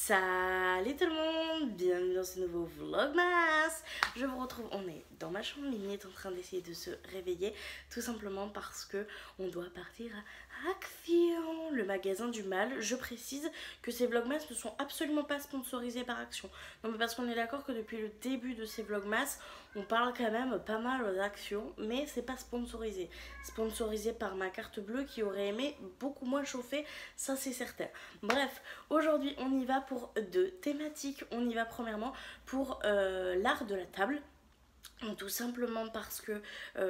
Salut tout le monde, bienvenue dans ce nouveau vlogmas. Je vous retrouve, on est dans ma chambre, Mimi est en train d'essayer de se réveiller, tout simplement parce que on doit partir à Action, le magasin du mal. Je précise que ces vlogmas ne sont absolument pas sponsorisés par Action. Non mais parce qu'on est d'accord que depuis le début de ces vlogmas, on parle quand même pas mal d'Action, mais c'est pas sponsorisé. Sponsorisé par ma carte bleue qui aurait aimé beaucoup moins chauffer, ça c'est certain. Bref, aujourd'hui on y va pour deux thématiques. On y va premièrement pour l'art de la table. Tout simplement parce que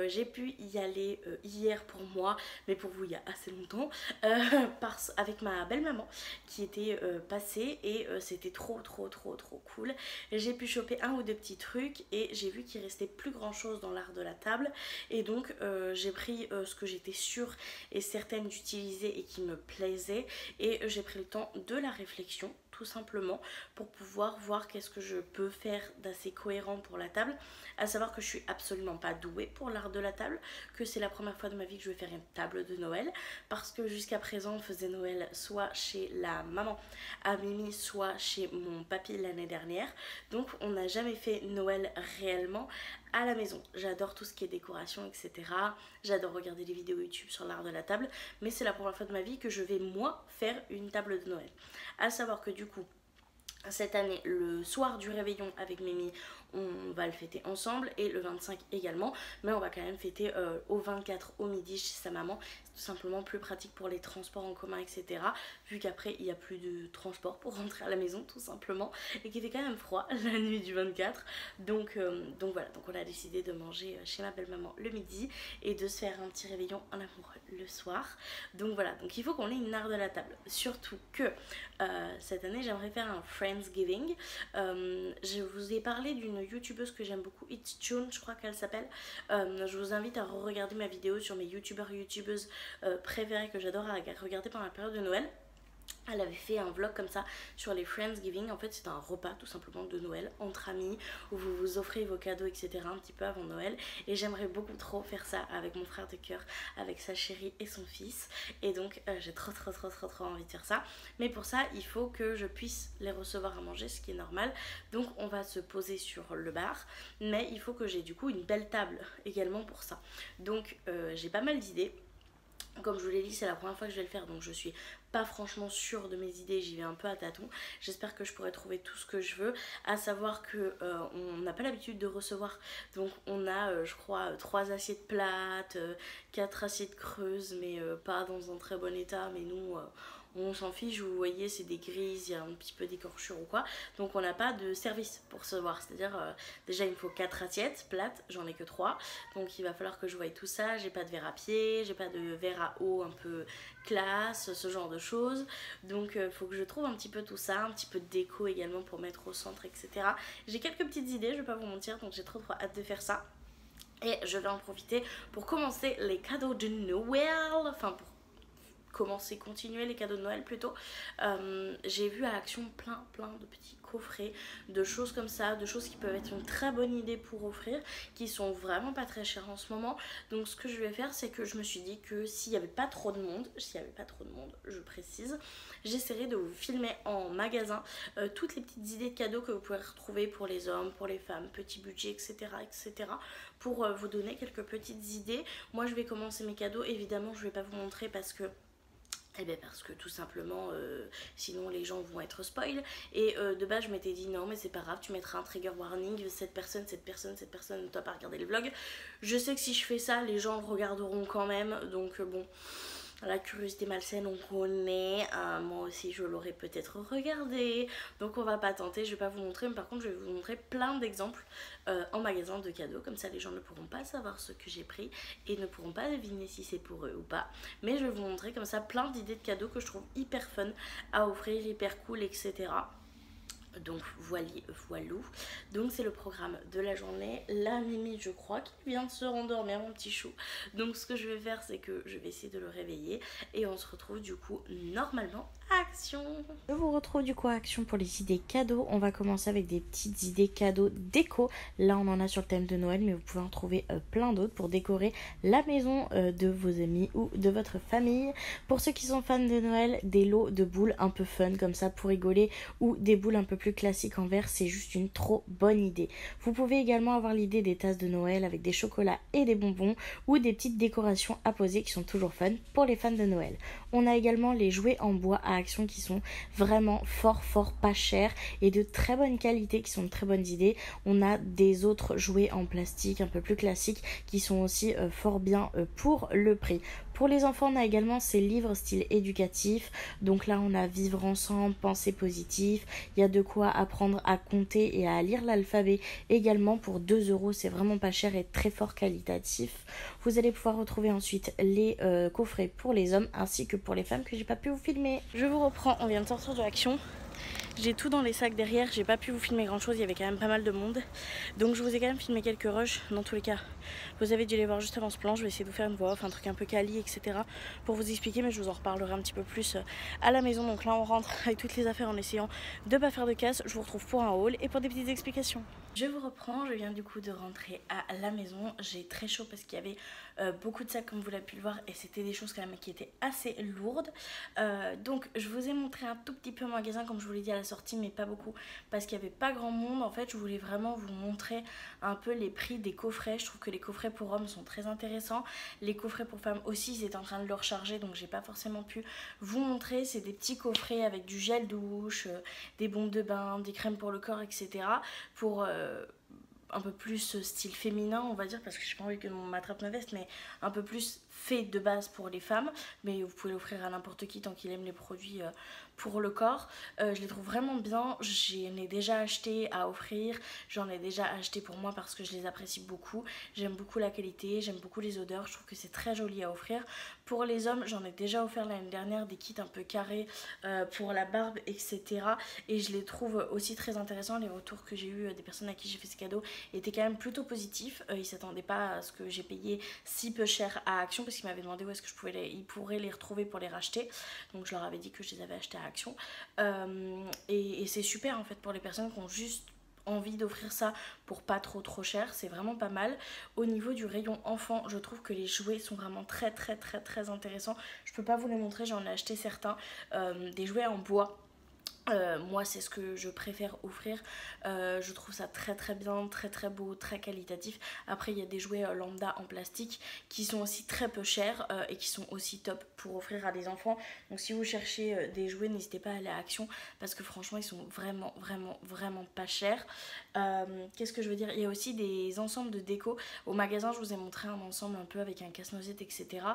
j'ai pu y aller hier pour moi, mais pour vous il y a assez longtemps, avec ma belle maman qui était passée et c'était trop cool. J'ai pu choper un ou deux petits trucs et j'ai vu qu'il restait plus grand chose dans l'art de la table et donc j'ai pris ce que j'étais sûre et certaine d'utiliser et qui me plaisait et j'ai pris le temps de la réflexion tout simplement pour pouvoir voir qu'est-ce que je peux faire d'assez cohérent pour la table. À savoir que je suis absolument pas douée pour l'art de la table, que c'est la première fois de ma vie que je vais faire une table de Noël, parce que jusqu'à présent on faisait Noël soit chez la maman à Mimi, soit chez mon papy l'année dernière, donc on n'a jamais fait Noël réellement à la maison. J'adore tout ce qui est décoration, etc. J'adore regarder des vidéos YouTube sur l'art de la table, mais c'est la première fois de ma vie que je vais moi faire une table de Noël. À savoir que du coup, cette année, le soir du réveillon avec Mimi, on va le fêter ensemble et le 25 également, mais on va quand même fêter au 24 au midi chez sa maman. C'est tout simplement plus pratique pour les transports en commun, etc. Vu qu'après il n'y a plus de transport pour rentrer à la maison tout simplement et qu'il fait quand même froid la nuit du 24. Donc voilà, donc on a décidé de manger chez ma belle maman le midi et de se faire un petit réveillon en amoureux le soir. Donc voilà, donc il faut qu'on ait une art de la table. Surtout que cette année j'aimerais faire un Friendsgiving. Je vous ai parlé d'une youtubeuse que j'aime beaucoup, It's June, je crois qu'elle s'appelle. Je vous invite à re-regarder ma vidéo sur mes youtubeuses préférées que j'adore à regarder pendant la période de Noël. Elle avait fait un vlog comme ça sur les Friendsgiving. En fait c'est un repas tout simplement de Noël entre amis où vous vous offrez vos cadeaux, etc. un petit peu avant Noël. Et j'aimerais beaucoup trop faire ça avec mon frère de cœur, avec sa chérie et son fils. Et donc j'ai trop envie de faire ça. Mais pour ça il faut que je puisse les recevoir à manger, ce qui est normal. Donc on va se poser sur le bar. Mais il faut que j'ai du coup une belle table également pour ça. Donc j'ai pas mal d'idées. Comme je vous l'ai dit, c'est la première fois que je vais le faire, donc je suis pas franchement sûre de mes idées, j'y vais un peu à tâtons. J'espère que je pourrai trouver tout ce que je veux, à savoir que on n'a pas l'habitude de recevoir, donc on a je crois 3 assiettes plates, 4 assiettes creuses, mais pas dans un très bon état, mais nous on s'en fiche, vous voyez c'est des grises, il y a un petit peu d'écorchure ou quoi, donc on n'a pas de service pour recevoir, c'est-à-dire déjà il me faut 4 assiettes plates, j'en ai que 3, donc il va falloir que je voie tout ça. J'ai pas de verre à pied, j'ai pas de verre à eau un peu classe, ce genre de choses, donc faut que je trouve un petit peu tout ça, un petit peu de déco également pour mettre au centre, etc. J'ai quelques petites idées, je vais pas vous mentir, donc j'ai trop hâte de faire ça. Et je vais en profiter pour commencer les cadeaux de Noël, enfin pour continuer les cadeaux de Noël plutôt. J'ai vu à Action plein de petits coffrets, de choses comme ça, de choses qui peuvent être une très bonne idée pour offrir, qui sont vraiment pas très chères en ce moment. Donc ce que je vais faire, c'est que je me suis dit que s'il n'y avait pas trop de monde, je précise, j'essaierai de vous filmer en magasin toutes les petites idées de cadeaux que vous pouvez retrouver pour les hommes, pour les femmes, petit budget, etc. pour vous donner quelques petites idées. Moi je vais commencer mes cadeaux, évidemment je vais pas vous montrer parce que tout simplement sinon les gens vont être spoil, et de base je m'étais dit non mais c'est pas grave, tu mettras un trigger warning, cette personne ne doit pas regarder le vlog. Je sais que si je fais ça les gens le regarderont quand même, donc bon, la curiosité malsaine on connaît, moi aussi je l'aurais peut-être regardé, donc on va pas tenter, je vais pas vous montrer, mais par contre je vais vous montrer plein d'exemples en magasin de cadeaux, comme ça les gens ne pourront pas savoir ce que j'ai pris et ne pourront pas deviner si c'est pour eux ou pas, mais je vais vous montrer comme ça plein d'idées de cadeaux que je trouve hyper fun à offrir, hyper cool, etc. Donc voilou. Donc c'est le programme de la journée. La Mimi je crois qu'il vient de se rendormir, mon petit chou. Donc ce que je vais faire c'est que je vais essayer de le réveiller et on se retrouve du coup normalement Action! Je vous retrouve du coup à Action pour les idées cadeaux. On va commencer avec des petites idées cadeaux déco. Là on en a sur le thème de Noël, mais vous pouvez en trouver plein d'autres pour décorer la maison de vos amis ou de votre famille. Pour ceux qui sont fans de Noël, des lots de boules un peu fun comme ça pour rigoler ou des boules un peu plus classiques en verre, c'est juste une trop bonne idée. Vous pouvez également avoir l'idée des tasses de Noël avec des chocolats et des bonbons ou des petites décorations à poser qui sont toujours fun pour les fans de Noël. On a également les jouets en bois à Action qui sont vraiment fort pas chers et de très bonne qualité, qui sont de très bonnes idées. On a des autres jouets en plastique un peu plus classiques qui sont aussi fort bien pour le prix. Pour les enfants, on a également ces livres style éducatif. Donc là, on a Vivre ensemble, Penser positif. Il y a de quoi apprendre à compter et à lire l'alphabet également pour 2 €. C'est vraiment pas cher et très fort qualitatif. Vous allez pouvoir retrouver ensuite les coffrets pour les hommes ainsi que pour les femmes que j'ai pas pu vous filmer. Je vous reprends, on vient de sortir de Action. J'ai tout dans les sacs derrière, j'ai pas pu vous filmer grand chose, il y avait quand même pas mal de monde. Donc je vous ai quand même filmé quelques rushs. Dans tous les cas, vous avez dû les voir juste avant ce plan. Je vais essayer de vous faire une voix off, un truc un peu quali, etc. pour vous expliquer, mais je vous en reparlerai un petit peu plus à la maison. Donc là on rentre avec toutes les affaires en essayant de pas faire de casse. Je vous retrouve pour un haul et pour des petites explications. Je vous reprends, je viens du coup de rentrer à la maison. J'ai très chaud parce qu'il y avait beaucoup de sacs comme vous l'avez pu le voir et c'était des choses quand même qui étaient assez lourdes. Donc je vous ai montré un tout petit peu le magasin comme je vous l'ai dit à la sortie, mais pas beaucoup parce qu'il n'y avait pas grand monde. En fait je voulais vraiment vous montrer un peu les prix des coffrets. Je trouve que les coffrets pour hommes sont très intéressants. Les coffrets pour femmes aussi, ils étaient en train de le recharger, donc j'ai pas forcément pu vous montrer. C'est des petits coffrets avec du gel douche, des bombes de bain, des crèmes pour le corps, etc. pour un peu plus style féminin on va dire, parce que j'ai pas envie que mon m'attrape ma veste, mais un peu plus fait de base pour les femmes, mais vous pouvez l'offrir à n'importe qui tant qu'il aime les produits pour le corps. Je les trouve vraiment bien, j'en ai déjà acheté à offrir, j'en ai déjà acheté pour moi parce que je les apprécie beaucoup, j'aime beaucoup la qualité, j'aime beaucoup les odeurs, je trouve que c'est très joli à offrir. Pour les hommes, j'en ai déjà offert l'année dernière des kits un peu carrés pour la barbe, etc. Et je les trouve aussi très intéressants. Les retours que j'ai eu des personnes à qui j'ai fait ce cadeau étaient quand même plutôt positifs. Ils ne s'attendaient pas à ce que j'ai payé si peu cher à Action, parce qu'ils m'avaient demandé où est-ce que ils pourraient les retrouver pour les racheter. Donc je leur avais dit que je les avais achetés à Action. Et c'est super en fait pour les personnes qui ont juste envie d'offrir ça pour pas trop cher, c'est vraiment pas mal. Au niveau du rayon enfant, je trouve que les jouets sont vraiment très intéressants. Je peux pas vous les montrer, j'en ai acheté certains, des jouets en bois. Moi c'est ce que je préfère offrir, je trouve ça très bien, très beau, très qualitatif. Après il y a des jouets lambda en plastique qui sont aussi très peu chers et qui sont aussi top pour offrir à des enfants. Donc si vous cherchez des jouets, n'hésitez pas à aller à Action parce que franchement ils sont vraiment pas chers. Qu'est-ce que je veux dire, il y a aussi des ensembles de déco. Au magasin je vous ai montré un ensemble un peu avec un casse-noisette, etc.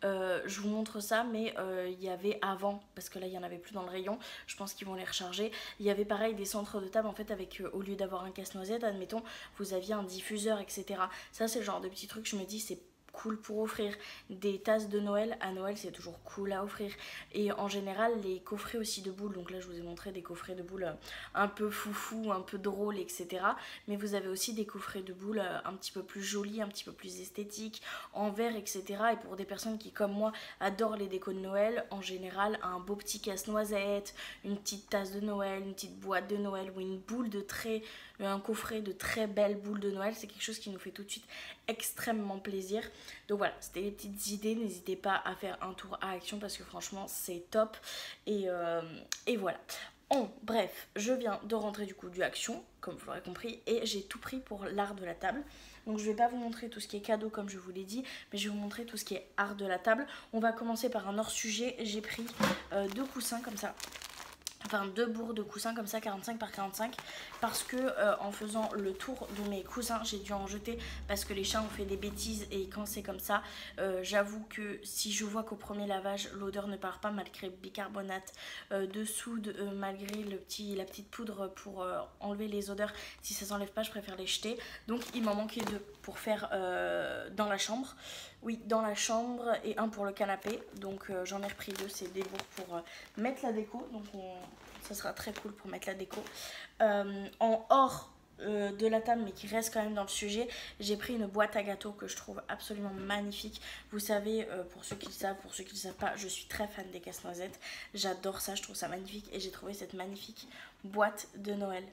Je vous montre ça, mais il y avait avant, parce que là il n'y en avait plus dans le rayon, je pense qu'ils vont les recharger. Il y avait pareil des centres de table en fait avec au lieu d'avoir un casse-noisette, admettons, vous aviez un diffuseur, etc. Ça c'est le genre de petits trucs, je me dis c'est cool pour offrir. Des tasses de Noël, à Noël c'est toujours cool à offrir. Et en général les coffrets aussi de boules, donc là je vous ai montré des coffrets de boules un peu foufou, un peu drôle, etc. Mais vous avez aussi des coffrets de boules un petit peu plus jolis, un petit peu plus esthétiques, en verre, etc. Et pour des personnes qui comme moi adorent les décos de Noël, en général un beau petit casse-noisette, une petite tasse de Noël, une petite boîte de Noël ou une boule de très, un coffret de très belles boules de Noël, c'est quelque chose qui nous fait tout de suite extrêmement plaisir. Donc voilà, c'était les petites idées, n'hésitez pas à faire un tour à Action parce que franchement c'est top. Et voilà. Bref, je viens de rentrer du coup du Action, comme vous l'aurez compris, et j'ai tout pris pour l'art de la table. Donc je vais pas vous montrer tout ce qui est cadeau comme je vous l'ai dit, mais je vais vous montrer tout ce qui est art de la table. On va commencer par un hors sujet. J'ai pris 2 coussins comme ça. Enfin 2 bourres de coussins comme ça, 45 par 45, parce que en faisant le tour de mes coussins j'ai dû en jeter parce que les chats ont fait des bêtises. Et quand c'est comme ça, j'avoue que si je vois qu'au premier lavage l'odeur ne part pas malgré le bicarbonate dessous, malgré la petite poudre pour enlever les odeurs, si ça s'enlève pas je préfère les jeter. Donc il m'en manquait 2 pour faire dans la chambre. Oui, dans la chambre, et un pour le canapé. Donc j'en ai repris 2, c'est des bourres pour mettre la déco. Donc ça sera très cool pour mettre la déco. En hors de la table mais qui reste quand même dans le sujet, j'ai pris une boîte à gâteaux que je trouve absolument magnifique. Vous savez, pour ceux qui le savent, pour ceux qui ne le savent pas, je suis très fan des casse-noisettes. J'adore ça, je trouve ça magnifique et j'ai trouvé cette magnifique boîte de Noël.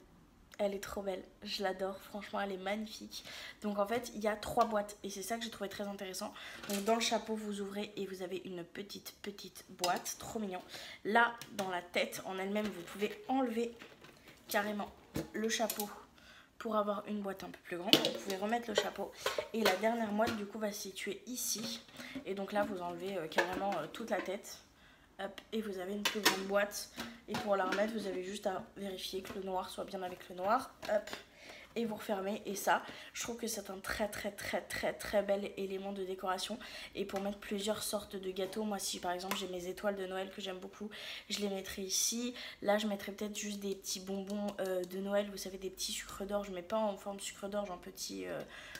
Elle est trop belle, je l'adore, franchement elle est magnifique. Donc en fait il y a 3 boîtes et c'est ça que j'ai trouvé très intéressant. Donc dans le chapeau vous ouvrez et vous avez une petite boîte, trop mignon. Là dans la tête en elle-même vous pouvez enlever carrément le chapeau pour avoir une boîte un peu plus grande. Vous pouvez remettre le chapeau et la dernière boîte du coup va se situer ici. Et donc là vous enlevez carrément toute la tête. Hop, et vous avez une plus grande boîte et pour la remettre vous avez juste à vérifier que le noir soit bien avec le noir. Hop, et vous refermez et ça je trouve que c'est un très bel élément de décoration et pour mettre plusieurs sortes de gâteaux. Moi si par exemple j'ai mes étoiles de Noël que j'aime beaucoup, je les mettrai ici. Là je mettrai peut-être juste des petits bonbons de Noël, vous savez, des petits sucres d'or. Je mets pas en forme de sucre d'or, genre petit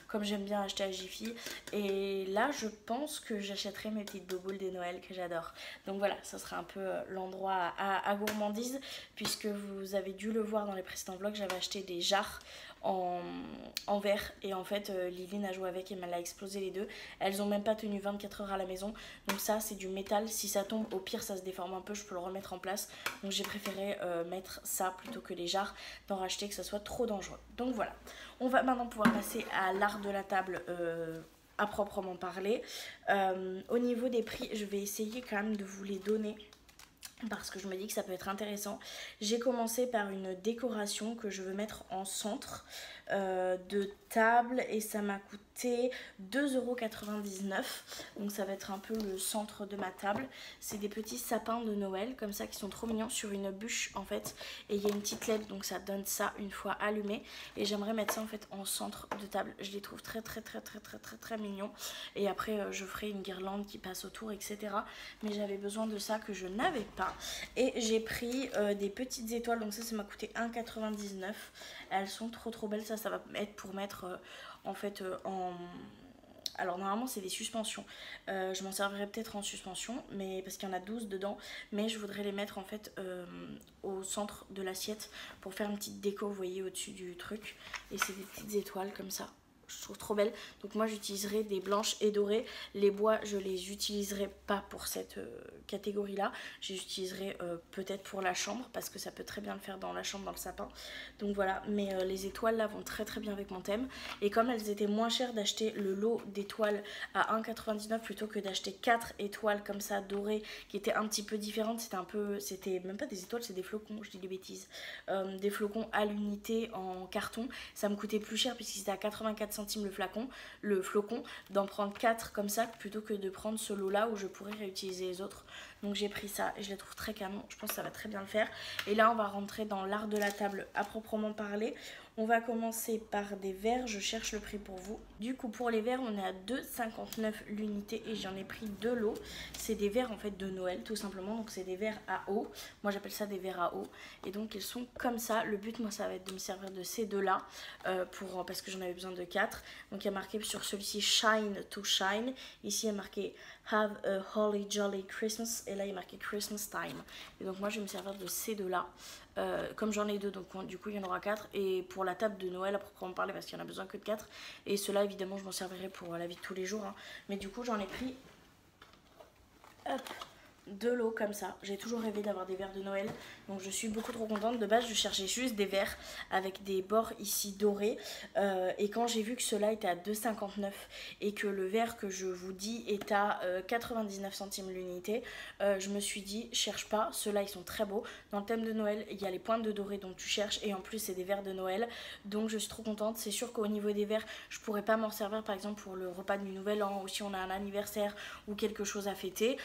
comme j'aime bien acheter à Jiffy. Et là je pense que j'achèterai mes petites boboules de Noël que j'adore. Donc voilà, ça sera un peu l'endroit à gourmandise puisque vous avez dû le voir dans les précédents vlogs, j'avais acheté des jarres en verre et en fait Liline a joué avec et elle a explosé les deux. Elles ont même pas tenu 24 heures à la maison, donc ça c'est du métal, si ça tombe au pire ça se déforme un peu, je peux le remettre en place. Donc j'ai préféré mettre ça plutôt que les jarres, d'en racheter que ça soit trop dangereux. Donc voilà, on va maintenant pouvoir passer à l'art de la table à proprement parler. Au niveau des prix je vais essayer quand même de vous les donner parce que je me dis que ça peut être intéressant. J'ai commencé par une décoration que je veux mettre en centre de table et ça m'a coûté 2,99 €. Donc ça va être un peu le centre de ma table. C'est des petits sapins de Noël comme ça qui sont trop mignons sur une bûche en fait. Et il y a une petite LED donc ça donne ça une fois allumé. Et j'aimerais mettre ça en fait en centre de table. Je les trouve très mignons. Et après je ferai une guirlande qui passe autour etc. Mais j'avais besoin de ça que je n'avais pas. Et j'ai pris des petites étoiles, donc ça m'a coûté 1,99 €. Elles sont trop belles, ça va être pour mettre en fait en... Alors normalement c'est des suspensions, je m'en servirai peut-être en suspension mais parce qu'il y en a 12 dedans, mais je voudrais les mettre en fait au centre de l'assiette pour faire une petite déco, vous voyez, au-dessus du truc. Et c'est des petites étoiles comme ça. Je trouve trop belle. Donc moi j'utiliserai des blanches et dorées. Les bois je les utiliserai pas pour cette catégorie là. Je les utiliserai peut-être pour la chambre parce que ça peut très bien le faire dans la chambre, dans le sapin. Donc voilà, mais les étoiles là vont très bien avec mon thème. Et comme elles étaient moins chères d'acheter le lot d'étoiles à 1,99 € plutôt que d'acheter 4 étoiles comme ça dorées qui étaient un petit peu différentes. C'était même pas des étoiles, c'est des flocons, je dis des bêtises. Des flocons à l'unité en carton. Ça me coûtait plus cher puisqu'ils étaient à 84 centimes le flocon, d'en prendre 4 comme ça plutôt que de prendre ce lot là où je pourrais réutiliser les autres. Donc j'ai pris ça et je les trouve très canon, je pense que ça va très bien le faire. Et là on va rentrer dans l'art de la table à proprement parler. On va commencer par des verres, je cherche le prix pour vous. Du coup pour les verres on est à 2,59 € l'unité et j'en ai pris 2 lots. C'est des verres en fait de Noël tout simplement, donc c'est des verres à eau. Moi j'appelle ça des verres à eau et donc ils sont comme ça. Le but moi ça va être de me servir de ces deux là parce que j'en avais besoin de 4. Donc il y a marqué sur celui-ci Shine to Shine. Ici il y a marqué Have a Holly Jolly Christmas et là il y a marqué Christmas Time. Et donc moi je vais me servir de ces deux là. Comme j'en ai deux donc du coup il y en aura 4 et pour la table de Noël à proprement parler parce qu'il n'y en a besoin que de 4 et ceux-là évidemment je m'en servirai pour la vie de tous les jours hein. Mais du coup j'en ai pris hop, 2 lots comme ça. J'ai toujours rêvé d'avoir des verres de Noël donc je suis beaucoup trop contente. De base je cherchais juste des verres avec des bords ici dorés et quand j'ai vu que ceux-là étaient à 2,59 € et que le verre que je vous dis est à 99 centimes l'unité, je me suis dit cherche pas, ceux-là ils sont très beaux. Dans le thème de Noël il y a les pointes de doré dont tu cherches et en plus c'est des verres de Noël donc je suis trop contente. C'est sûr qu'au niveau des verres je pourrais pas m'en servir par exemple pour le repas du nouvel an ou si on a un anniversaire ou quelque chose à fêter.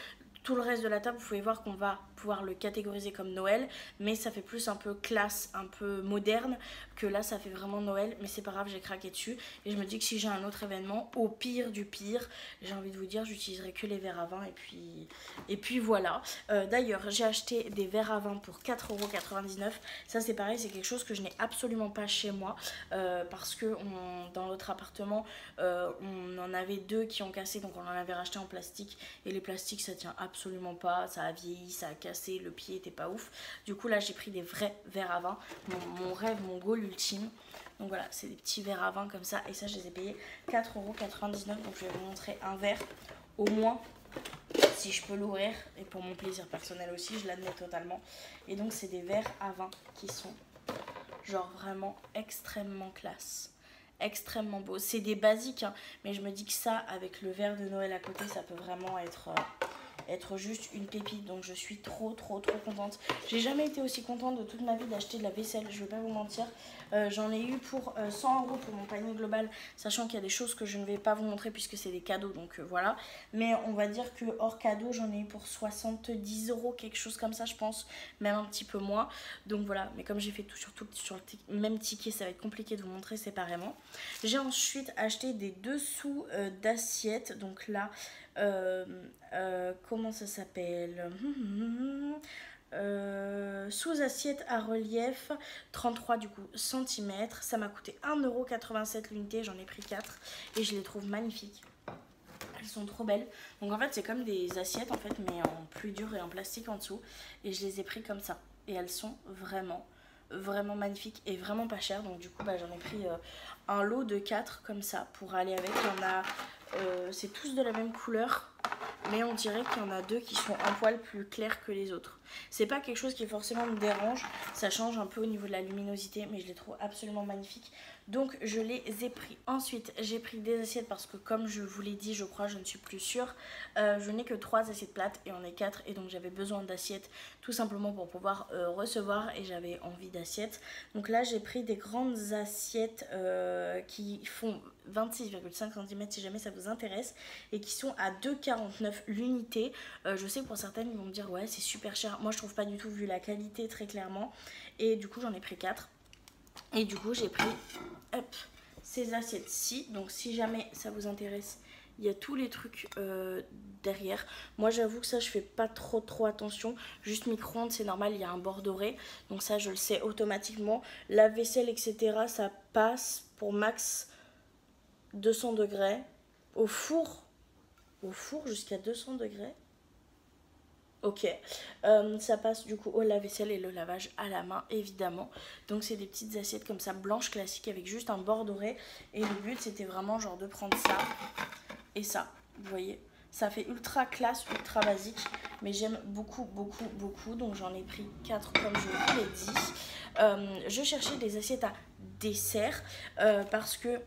Tout le reste de la table, vous pouvez voir qu'on va pouvoir le catégoriser comme Noël, mais ça fait plus un peu classe, un peu moderne, que là ça fait vraiment Noël, mais c'est pas grave, j'ai craqué dessus. Et je me dis que si j'ai un autre événement, au pire du pire, j'ai envie de vous dire, j'utiliserai que les verres à vin et puis voilà. D'ailleurs, j'ai acheté des verres à vin pour 4,99 €. Ça c'est pareil, c'est quelque chose que je n'ai absolument pas chez moi, parce que dans l'autre appartement, on en avait 2 qui ont cassé, donc on en avait racheté en plastique, et les plastiques ça tient absolument pas, ça a vieilli, ça a cassé, le pied était pas ouf. Du coup là j'ai pris des vrais verres à vin, mon rêve, mon goal ultime. Donc voilà, c'est des petits verres à vin comme ça. Et ça, je les ai payés 4,99 €. Donc je vais vous montrer un verre au moins, si je peux l'ouvrir. Et pour mon plaisir personnel aussi, je l'admets totalement. Et donc c'est des verres à vin qui sont genre vraiment extrêmement classe. Extrêmement beau. C'est des basiques, hein, mais je me dis que ça, avec le verre de Noël à côté, ça peut vraiment être juste une pépite. Donc je suis trop contente. J'ai jamais été aussi contente de toute ma vie d'acheter de la vaisselle, je vais pas vous mentir. J'en ai eu pour 100 € pour mon panier global, sachant qu'il y a des choses que je ne vais pas vous montrer puisque c'est des cadeaux, donc voilà. Mais on va dire que hors cadeau, j'en ai eu pour 70 €, quelque chose comme ça je pense, même un petit peu moins. Donc voilà, mais comme j'ai fait tout sur le même ticket, ça va être compliqué de vous montrer séparément. J'ai ensuite acheté des dessous d'assiettes, donc là comment ça s'appelle, sous assiette à relief 33 du coup centimètres. Ça m'a coûté 1,87 € l'unité, j'en ai pris 4 et je les trouve magnifiques. Elles sont trop belles. Donc en fait c'est comme des assiettes en fait, mais en plus dur et en plastique en dessous, et je les ai pris comme ça et elles sont vraiment magnifiques et vraiment pas chères. Donc du coup bah, j'en ai pris un lot de 4 comme ça pour aller avec. Il y en a c'est tous de la même couleur, mais on dirait qu'il y en a 2 qui sont un poil plus clairs que les autres. C'est pas quelque chose qui forcément me dérange, ça change un peu au niveau de la luminosité, mais je les trouve absolument magnifiques. Donc je les ai pris. Ensuite j'ai pris des assiettes parce que comme je vous l'ai dit, je crois, je ne suis plus sûre, je n'ai que 3 assiettes plates et on est 4, et donc j'avais besoin d'assiettes tout simplement pour pouvoir recevoir, et j'avais envie d'assiettes. Donc là j'ai pris des grandes assiettes qui font 26,5 cm si jamais ça vous intéresse, et qui sont à 2,49 € l'unité. Je sais que pour certaines ils vont me dire ouais c'est super cher, moi je trouve pas du tout vu la qualité très clairement, et du coup j'en ai pris 4. Et du coup j'ai pris hop, ces assiettes-ci. Donc si jamais ça vous intéresse, il y a tous les trucs derrière. Moi j'avoue que ça je fais pas trop attention. Juste micro-ondes c'est normal, il y a un bord doré. Donc ça je le sais automatiquement. La vaisselle etc ça passe pour max 200 degrés. Au four jusqu'à 200 degrés. Ok, ça passe du coup au lave-vaisselle et le lavage à la main évidemment. Donc c'est des petites assiettes comme ça blanches classiques avec juste un bord doré. Et le but c'était vraiment genre de prendre ça et ça, vous voyez. Ça fait ultra classe, ultra basique, mais j'aime beaucoup. Donc j'en ai pris 4 comme je vous l'ai dit. Je cherchais des assiettes à dessert parce que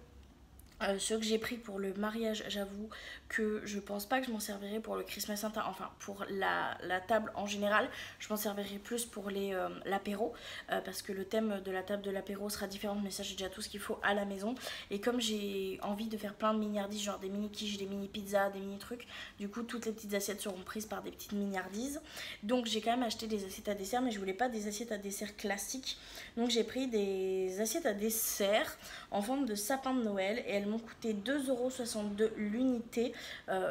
ceux que j'ai pris pour le mariage, j'avoue que je pense pas que je m'en servirai pour le Christmas Santa, enfin pour la table en général. Je m'en servirai plus pour l'apéro, parce que le thème de la table de l'apéro sera différent, mais ça j'ai déjà tout ce qu'il faut à la maison. Et comme j'ai envie de faire plein de miniardises, genre des mini quiches, des mini pizzas, des mini trucs, du coup toutes les petites assiettes seront prises par des petites miniardises. Donc j'ai quand même acheté des assiettes à dessert, mais je voulais pas des assiettes à dessert classiques. Donc j'ai pris des assiettes à dessert en forme de sapin de Noël, et elles m'ont coûté 2,62 € l'unité.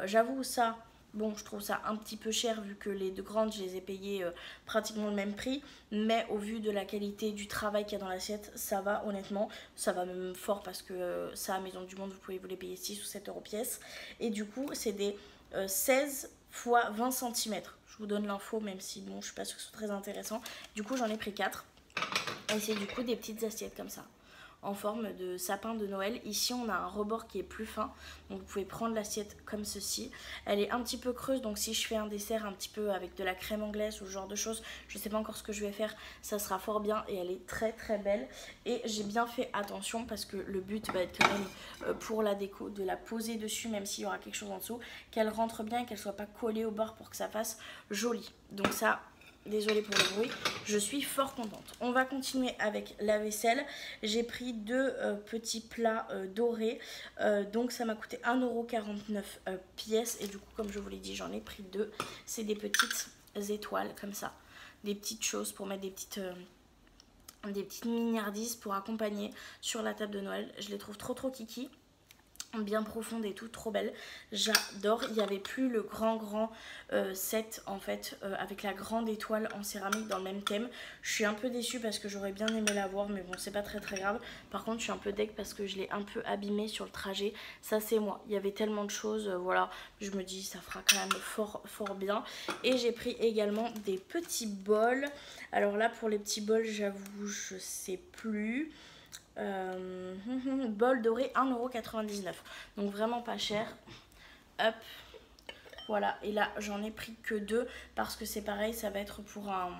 J'avoue ça, bon je trouve ça un petit peu cher vu que les deux grandes je les ai payées pratiquement le même prix, mais au vu de la qualité du travail qu'il y a dans l'assiette, ça va honnêtement, ça va même fort, parce que ça à Maison du Monde vous pouvez vous les payer 6 ou 7 € pièce. Et du coup c'est des 16 x 20 cm. Je vous donne l'info même si bon je suis pas sûre que ce soit très intéressant. Du coup j'en ai pris 4 et c'est du coup des petites assiettes comme ça en forme de sapin de Noël. Ici on a un rebord qui est plus fin, donc vous pouvez prendre l'assiette comme ceci. Elle est un petit peu creuse, donc si je fais un dessert un petit peu avec de la crème anglaise ou ce genre de choses, je sais pas encore ce que je vais faire, ça sera fort bien. Et elle est très belle, et j'ai bien fait attention parce que le but va être quand même pour la déco de la poser dessus, même s'il y aura quelque chose en dessous, qu'elle rentre bien et qu'elle soit pas collée au bord pour que ça fasse joli. Donc ça, désolée pour le bruit, je suis fort contente. On va continuer avec la vaisselle. J'ai pris 2 petits plats dorés, donc ça m'a coûté 1,49 € pièce, et du coup comme je vous l'ai dit j'en ai pris 2. C'est des petites étoiles comme ça, des petites choses pour mettre des petites miniardises pour accompagner sur la table de Noël. Je les trouve trop kiki, bien profonde et tout, trop belle, j'adore. Il n'y avait plus le grand set en fait avec la grande étoile en céramique dans le même thème. Je suis un peu déçue parce que j'aurais bien aimé l'avoir, mais bon c'est pas très grave. Par contre je suis un peu deg parce que je l'ai un peu abîmé sur le trajet. Ça c'est moi, il y avait tellement de choses, voilà, je me dis ça fera quand même fort bien. Et j'ai pris également des petits bols. Alors là pour les petits bols j'avoue je sais plus. bol doré 1,99 €. Donc vraiment pas cher. Hop. Voilà, et là j'en ai pris que 2 parce que c'est pareil, ça va être pour un...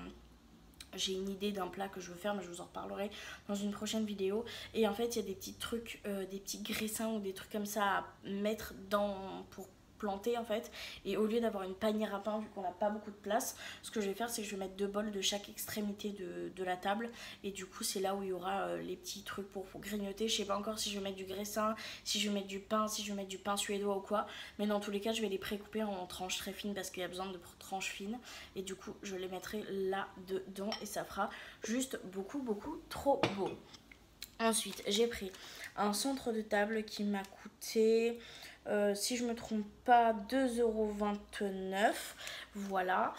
J'ai une idée d'un plat que je veux faire, mais je vous en reparlerai dans une prochaine vidéo. Et en fait, il y a des petits trucs, des petits graissins ou des trucs comme ça à mettre dans pour planter en fait. Et au lieu d'avoir une panière à pain, vu qu'on n'a pas beaucoup de place, ce que je vais faire, c'est que je vais mettre 2 bols de chaque extrémité de la table. Et du coup, c'est là où il y aura les petits trucs pour grignoter. Je sais pas encore si je vais mettre du graissin, si je vais mettre du pain, si je vais mettre du pain suédois ou quoi. Mais dans tous les cas, je vais les précouper en tranches très fines parce qu'il y a besoin de tranches fines. Et du coup, je les mettrai là-dedans et ça fera juste beaucoup, beaucoup trop beau. Ensuite, j'ai pris un centre de table qui m'a coûté... si je me trompe pas, 2,29 €. Voilà.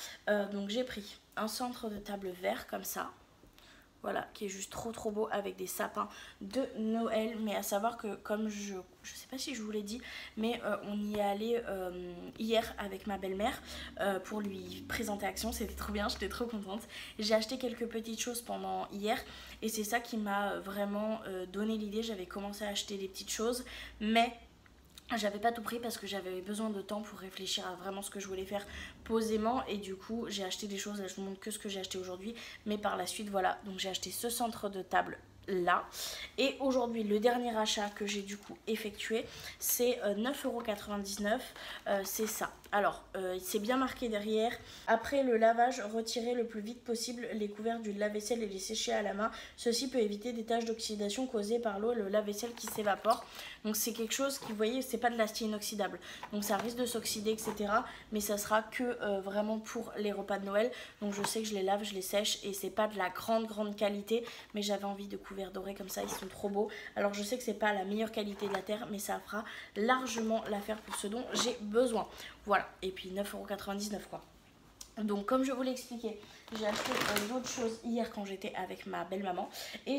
Donc j'ai pris un centre de table vert comme ça. Voilà, qui est juste trop trop beau avec des sapins de Noël. Mais à savoir que comme je sais pas si je vous l'ai dit, mais on y est allé hier avec ma belle-mère pour lui présenter Action. C'était trop bien, j'étais trop contente. J'ai acheté quelques petites choses pendant hier et c'est ça qui m'a vraiment donné l'idée. J'avais commencé à acheter des petites choses, mais... j'avais pas tout pris parce que j'avais besoin de temps pour réfléchir à vraiment ce que je voulais faire posément. Et du coup, j'ai acheté des choses. Là, je vous montre que ce que j'ai acheté aujourd'hui. Mais par la suite, voilà. Donc, j'ai acheté ce centre de table là. Et aujourd'hui, le dernier achat que j'ai du coup effectué, c'est 9,99 €. C'est ça. Alors, c'est bien marqué derrière. Après le lavage, retirez le plus vite possible les couverts du lave-vaisselle et les sécher à la main. Ceci peut éviter des taches d'oxydation causées par l'eau et le lave-vaisselle qui s'évapore. Donc c'est quelque chose qui, vous voyez, c'est pas de l'acier inoxydable. Donc ça risque de s'oxyder, etc. Mais ça sera que vraiment pour les repas de Noël. Donc je sais que je les lave, je les sèche et c'est pas de la grande qualité. Mais j'avais envie de couverts dorés comme ça, ils sont trop beaux. Alors je sais que c'est pas la meilleure qualité de la terre, mais ça fera largement l'affaire pour ce dont j'ai besoin. Voilà, et puis 9,99 € quoi. Donc comme je vous l'ai expliqué, j'ai acheté d'autres choses hier quand j'étais avec ma belle-maman. Et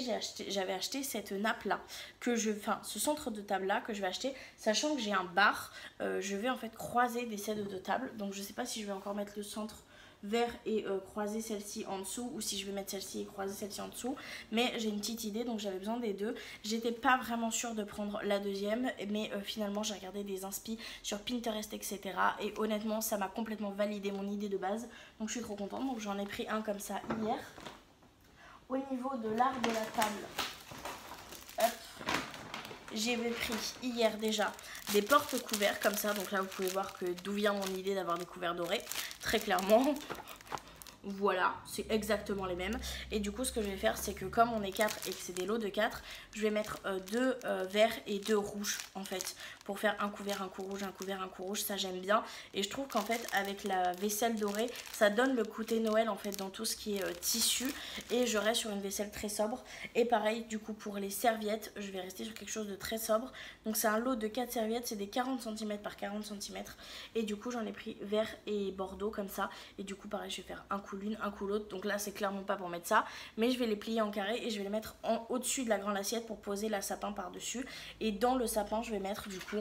j'avais acheté cette nappe là, ce centre de table là que je vais acheter. Sachant que j'ai un bar, je vais en fait croiser des sets de table. Donc je sais pas si je vais encore mettre le centre vert et croiser celle-ci en dessous, ou si je vais mettre celle-ci et croiser celle-ci en dessous, mais j'ai une petite idée, donc j'avais besoin des deux. J'étais pas vraiment sûre de prendre la deuxième, mais finalement j'ai regardé des inspi sur Pinterest, etc. et honnêtement ça m'a complètement validé mon idée de base, donc je suis trop contente. Donc j'en ai pris un comme ça hier. Au niveau de l'art de la table, hop, j'ai pris hier déjà des porte couverts comme ça. Donc là vous pouvez voir que d'où vient mon idée d'avoir des couverts dorés, très clairement. Voilà, c'est exactement les mêmes. Et du coup ce que je vais faire, c'est que comme on est 4 et que c'est des lots de 4, je vais mettre 2 verts et 2 rouges en fait, pour faire un couvert, un coup rouge, un couvert, un coup rouge. Ça j'aime bien. Et je trouve qu'en fait avec la vaisselle dorée, ça donne le côté Noël en fait dans tout ce qui est tissu. Et je reste sur une vaisselle très sobre. Et pareil du coup pour les serviettes, je vais rester sur quelque chose de très sobre. Donc c'est un lot de 4 serviettes, c'est des 40 cm par 40 cm. Et du coup j'en ai pris vert et bordeaux comme ça. Et du coup pareil, je vais faire un coup l'une, un coup l'autre. Donc là c'est clairement pas pour mettre ça, mais je vais les plier en carré et je vais les mettre au-dessus de la grande assiette pour poser la sapin par dessus. Et dans le sapin je vais mettre du coup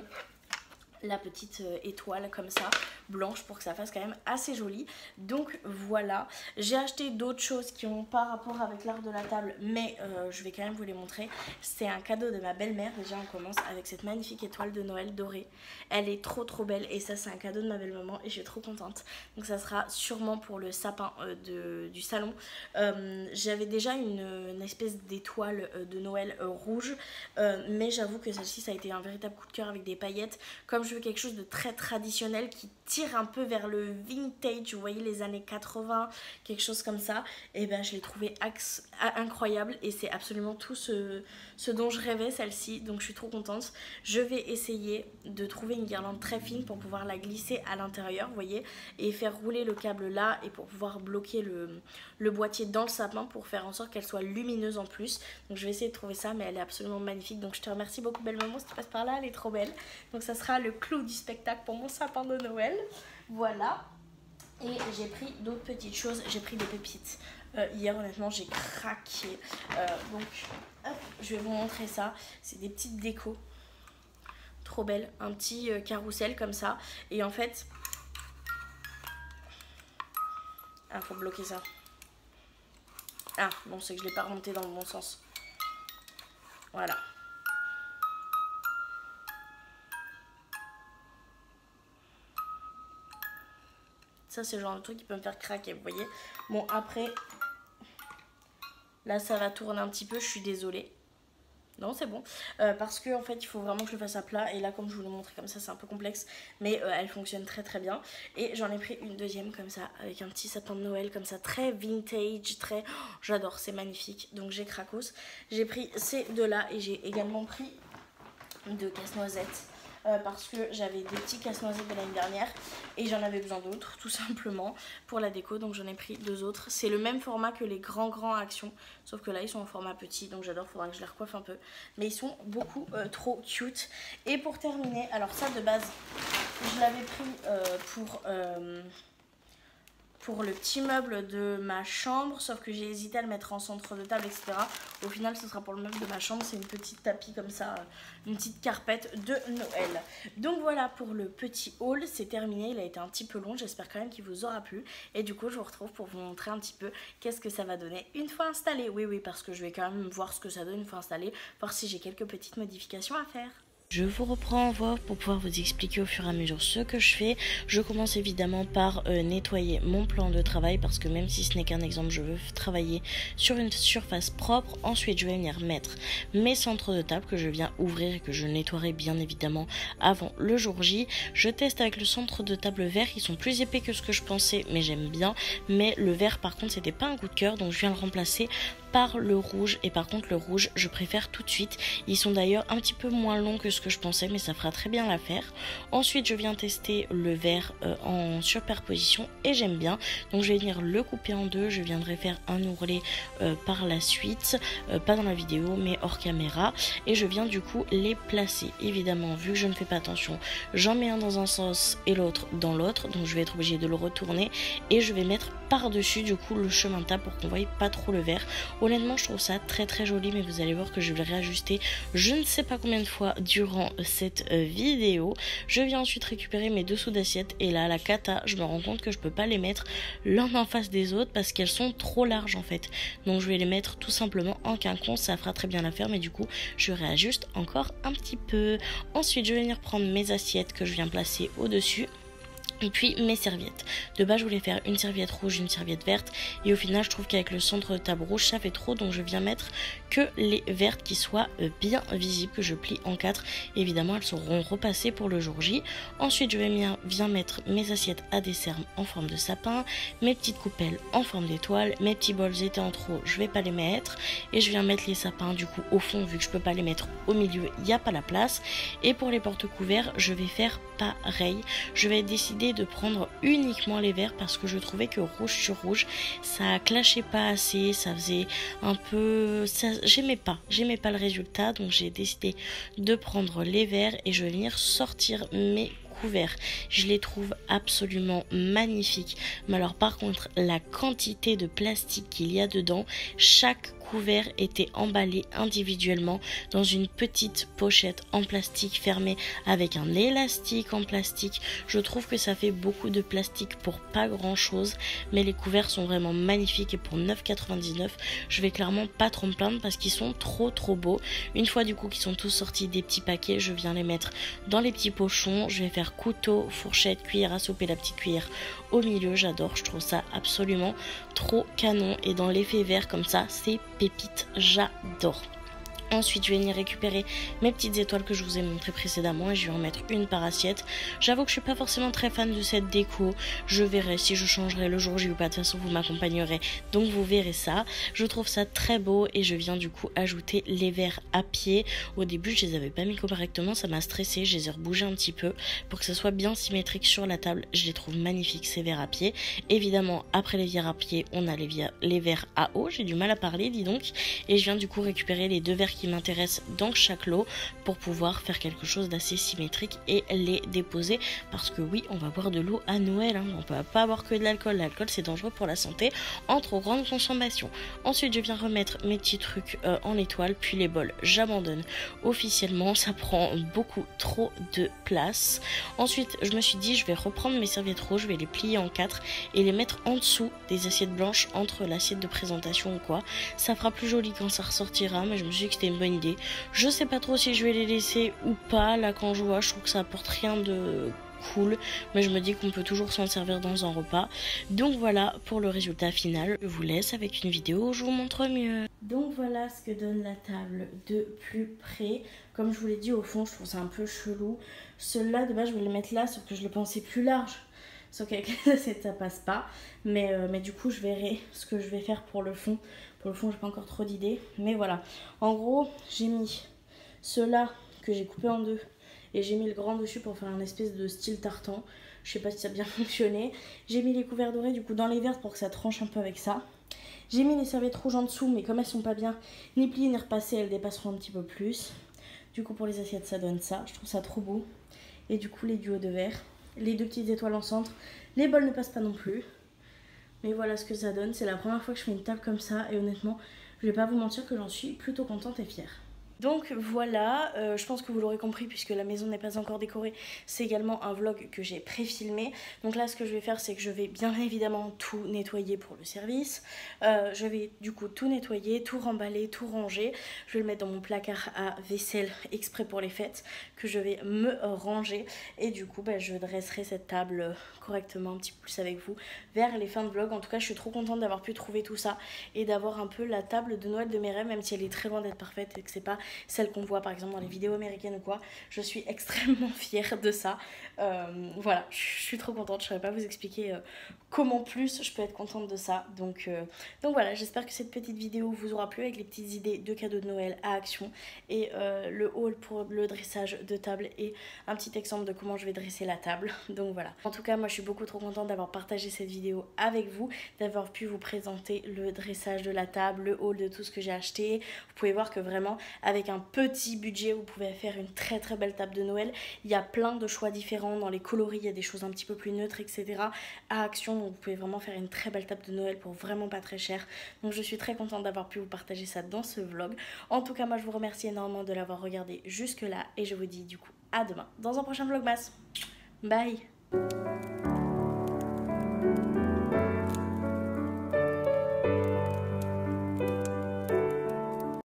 la petite étoile comme ça, blanche, pour que ça fasse quand même assez joli. Donc voilà, j'ai acheté d'autres choses qui ont pas rapport avec l'art de la table, mais je vais quand même vous les montrer. C'est un cadeau de ma belle-mère. Déjà on commence avec cette magnifique étoile de Noël dorée. Elle est trop belle et ça c'est un cadeau de ma belle-maman et je suis trop contente. Donc ça sera sûrement pour le sapin du salon. J'avais déjà une espèce d'étoile de Noël rouge, mais j'avoue que celle-ci ça a été un véritable coup de cœur avec des paillettes. Comme je veux quelque chose de très traditionnel qui tire un peu vers le vintage, vous voyez, les années 80, quelque chose comme ça, et ben je l'ai trouvé incroyable et c'est absolument tout ce dont je rêvais, celle-ci. Donc je suis trop contente. Je vais essayer de trouver une guirlande très fine pour pouvoir la glisser à l'intérieur, vous voyez, et faire rouler le câble là et pour pouvoir bloquer le boîtier dans le sapin pour faire en sorte qu'elle soit lumineuse en plus. Donc je vais essayer de trouver ça, mais elle est absolument magnifique. Donc je te remercie beaucoup, belle maman, si tu passes par là, elle est trop belle. Donc ça sera le clou du spectacle pour mon sapin de Noël. Voilà. Et j'ai pris d'autres petites choses. J'ai pris des pépites. Hier honnêtement j'ai craqué. Donc hop, je vais vous montrer ça. C'est des petites décos. Trop belles. Un petit carrousel comme ça. Et en fait... Ah, faut bloquer ça. Ah, bon, c'est que je l'ai pas remonté dans le bon sens. Voilà. Ça, c'est le genre de truc qui peut me faire craquer, vous voyez. Bon, après, là, ça va tourner un petit peu, je suis désolée. Non, c'est bon. Parce que en fait, il faut vraiment que je le fasse à plat. Et là, comme je vous l'ai montré comme ça, c'est un peu complexe. Mais elle fonctionne très très bien. Et j'en ai pris une deuxième comme ça, avec un petit sapin de Noël comme ça, très vintage, très... Oh, j'adore, c'est magnifique. Donc j'ai cracos. J'ai pris ces deux-là et j'ai également pris deux casse-noisettes. Parce que j'avais des petits casse-noisettes de l'année dernière et j'en avais besoin d'autres tout simplement pour la déco, donc j'en ai pris deux autres. C'est le même format que les grands Action, sauf que là ils sont en format petit, donc j'adore, faudra que je les recoiffe un peu, mais ils sont beaucoup trop cute. Et pour terminer, alors ça de base je l'avais pris pour le petit meuble de ma chambre, sauf que j'ai hésité à le mettre en centre de table, etc. Au final, ce sera pour le meuble de ma chambre. C'est une petite tapis comme ça, une petite carpette de Noël. Donc voilà pour le petit haul, c'est terminé. Il a été un petit peu long, j'espère quand même qu'il vous aura plu. Et du coup, je vous retrouve pour vous montrer un petit peu qu'est-ce que ça va donner une fois installé. Oui, parce que je vais quand même voir ce que ça donne une fois installé, voir si j'ai quelques petites modifications à faire. Je vous reprends en voix pour pouvoir vous expliquer au fur et à mesure ce que je fais. Je commence évidemment par nettoyer mon plan de travail parce que même si ce n'est qu'un exemple, je veux travailler sur une surface propre. Ensuite, je vais venir mettre mes centres de table que je viens ouvrir et que je nettoierai bien évidemment avant le jour J. Je teste avec le centre de table vert. Ils sont plus épais que ce que je pensais, mais j'aime bien. Mais le vert, par contre, c'était pas un coup de cœur, donc je viens le remplacer par le rouge. Et par contre, le rouge, je préfère tout de suite. Ils sont d'ailleurs un petit peu moins longs que ce que je pensais, mais ça fera très bien l'affaire. Ensuite, je viens tester le vert en superposition et j'aime bien. Donc, je vais venir le couper en deux. Je viendrai faire un ourlet par la suite, pas dans la vidéo, mais hors caméra. Et je viens du coup les placer. Évidemment, vu que je ne fais pas attention, j'en mets un dans un sens et l'autre dans l'autre. Donc, je vais être obligée de le retourner et je vais mettre par-dessus du coup le chemin de table pour qu'on voie pas trop le vert. Honnêtement, je trouve ça très très joli, mais vous allez voir que je vais le réajuster je ne sais pas combien de fois durant cette vidéo. Je viens ensuite récupérer mes dessous d'assiette et là, la cata, je me rends compte que je peux pas les mettre l'un en face des autres parce qu'elles sont trop larges en fait. Donc je vais les mettre tout simplement en quinconce, ça fera très bien l'affaire, mais du coup, je réajuste encore un petit peu. Ensuite, je vais venir prendre mes assiettes que je viens placer au-dessus. Et puis mes serviettes. De base, je voulais faire une serviette rouge, une serviette verte. Et au final, je trouve qu'avec le centre de table rouge, ça fait trop. Donc je viens mettre que les vertes qui soient bien visibles, que je plie en 4. Évidemment, elles seront repassées pour le jour J. Ensuite, je vais viens mettre mes assiettes à dessert en forme de sapin. Mes petites coupelles en forme d'étoile. Mes petits bols étaient en trop, je vais pas les mettre. Et je viens mettre les sapins du coup au fond, vu que je peux pas les mettre au milieu, il n'y a pas la place. Et pour les porte-couverts, je vais faire pareil. Je vais décider de prendre uniquement les verts parce que je trouvais que rouge sur rouge ça clashait pas assez, ça faisait un peu, j'aimais pas le résultat, donc j'ai décidé de prendre les verts et je vais venir sortir mes couverts. Je les trouve absolument magnifiques, mais alors par contre la quantité de plastique qu'il y a dedans, chaque couvert était emballé individuellement dans une petite pochette en plastique fermée avec un élastique en plastique. Je trouve que ça fait beaucoup de plastique pour pas grand chose, mais les couverts sont vraiment magnifiques et pour 9,99 je vais clairement pas trop me plaindre parce qu'ils sont trop beaux. Une fois du coup qu'ils sont tous sortis des petits paquets, je viens les mettre dans les petits pochons. Je vais faire couteau, fourchette, cuillère à soupe et la petite cuillère au milieu. J'adore, je trouve ça absolument trop canon et dans l'effet vert comme ça, c'est pépite, j'adore. Ensuite, je vais venir récupérer mes petites étoiles que je vous ai montrées précédemment et je vais en mettre une par assiette. J'avoue que je suis pas forcément très fan de cette déco. Je verrai si je changerai le jour J ou pas. De toute façon, vous m'accompagnerez, donc vous verrez ça. Je trouve ça très beau et je viens du coup ajouter les verres à pied. Au début, je les avais pas mis correctement, ça m'a stressé. Je les ai rebougés un petit peu pour que ce soit bien symétrique sur la table. Je les trouve magnifiques ces verres à pied. Évidemment, après les verres à pied, on a les verres à eau. J'ai du mal à parler, dis donc. Et je viens du coup récupérer les deux verres qui m'intéressent dans chaque lot pour pouvoir faire quelque chose d'assez symétrique et les déposer parce que oui, on va boire de l'eau à Noël, hein. On peut pas boire que de l'alcool. L'alcool c'est dangereux pour la santé en trop grande consommation. Ensuite, je viens remettre mes petits trucs en étoile, puis les bols j'abandonne officiellement, ça prend beaucoup trop de place. Ensuite, je me suis dit je vais reprendre mes serviettes rouges, je vais les plier en 4 et les mettre en dessous des assiettes blanches entre l'assiette de présentation ou quoi. Ça fera plus joli quand ça ressortira, mais je me suis dit que c'était une bonne idée. Je sais pas trop si je vais les laisser ou pas. Là quand je vois, je trouve que ça apporte rien de cool, mais je me dis qu'on peut toujours s'en servir dans un repas. Donc voilà pour le résultat final. Je vous laisse avec une vidéo où je vous montre mieux. Donc voilà ce que donne la table de plus près. Comme je vous l'ai dit, au fond je trouve ça un peu chelou. Celui-là de base je voulais le mettre là, sauf que je le pensais plus large. Sauf qu'avec ça passe pas. Mais du coup je verrai ce que je vais faire pour le fond. Pour le fond j'ai pas encore trop d'idées. Mais voilà. En gros j'ai mis ceux-là que j'ai coupé en deux. Et j'ai mis le grand dessus pour faire un espèce de style tartan. Je sais pas si ça a bien fonctionné. J'ai mis les couverts dorés du coup dans les verres pour que ça tranche un peu avec ça. J'ai mis les serviettes rouges en dessous, mais comme elles sont pas bien ni pliées ni repassées, elles dépasseront un petit peu plus. Du coup pour les assiettes ça donne ça. Je trouve ça trop beau. Et du coup les duos de verre. Les deux petites étoiles en centre. Les bols ne passent pas non plus. Mais voilà ce que ça donne. C'est la première fois que je fais une table comme ça. Et honnêtement, je vais pas vous mentir que j'en suis plutôt contente et fière. Donc voilà, je pense que vous l'aurez compris puisque la maison n'est pas encore décorée. C'est également un vlog que j'ai pré-filmé. Donc là ce que je vais faire c'est que je vais bien évidemment tout nettoyer pour le service. Je vais du coup tout nettoyer, tout remballer, tout ranger. Je vais le mettre dans mon placard à vaisselle exprès pour les fêtes que je vais me ranger. Et du coup je dresserai cette table correctement un petit peu plus avec vous vers les fins de vlog. En tout cas je suis trop contente d'avoir pu trouver tout ça et d'avoir un peu la table de Noël de mes rêves, même si elle est très loin d'être parfaite et que c'est pas celle qu'on voit par exemple dans les vidéos américaines ou quoi. Je suis extrêmement fière de ça. Voilà, je suis trop contente. Je ne saurais pas vous expliquer comment plus je peux être contente de ça. Donc voilà, j'espère que cette petite vidéo vous aura plu avec les petites idées de cadeaux de Noël à action et le haul pour le dressage de table et un petit exemple de comment je vais dresser la table. Donc voilà. En tout cas, moi je suis beaucoup trop contente d'avoir partagé cette vidéo avec vous, d'avoir pu vous présenter le dressage de la table, le haul de tout ce que j'ai acheté. Vous pouvez voir que vraiment avec un petit budget vous pouvez faire une très très belle table de Noël. Il y a plein de choix différents dans les coloris, il y a des choses un petit peu plus neutres etc. à action, donc vous pouvez vraiment faire une très belle table de Noël pour vraiment pas très cher. Donc je suis très contente d'avoir pu vous partager ça dans ce vlog. En tout cas moi je vous remercie énormément de l'avoir regardé jusque là et je vous dis du coup à demain dans un prochain vlogmas. Bye.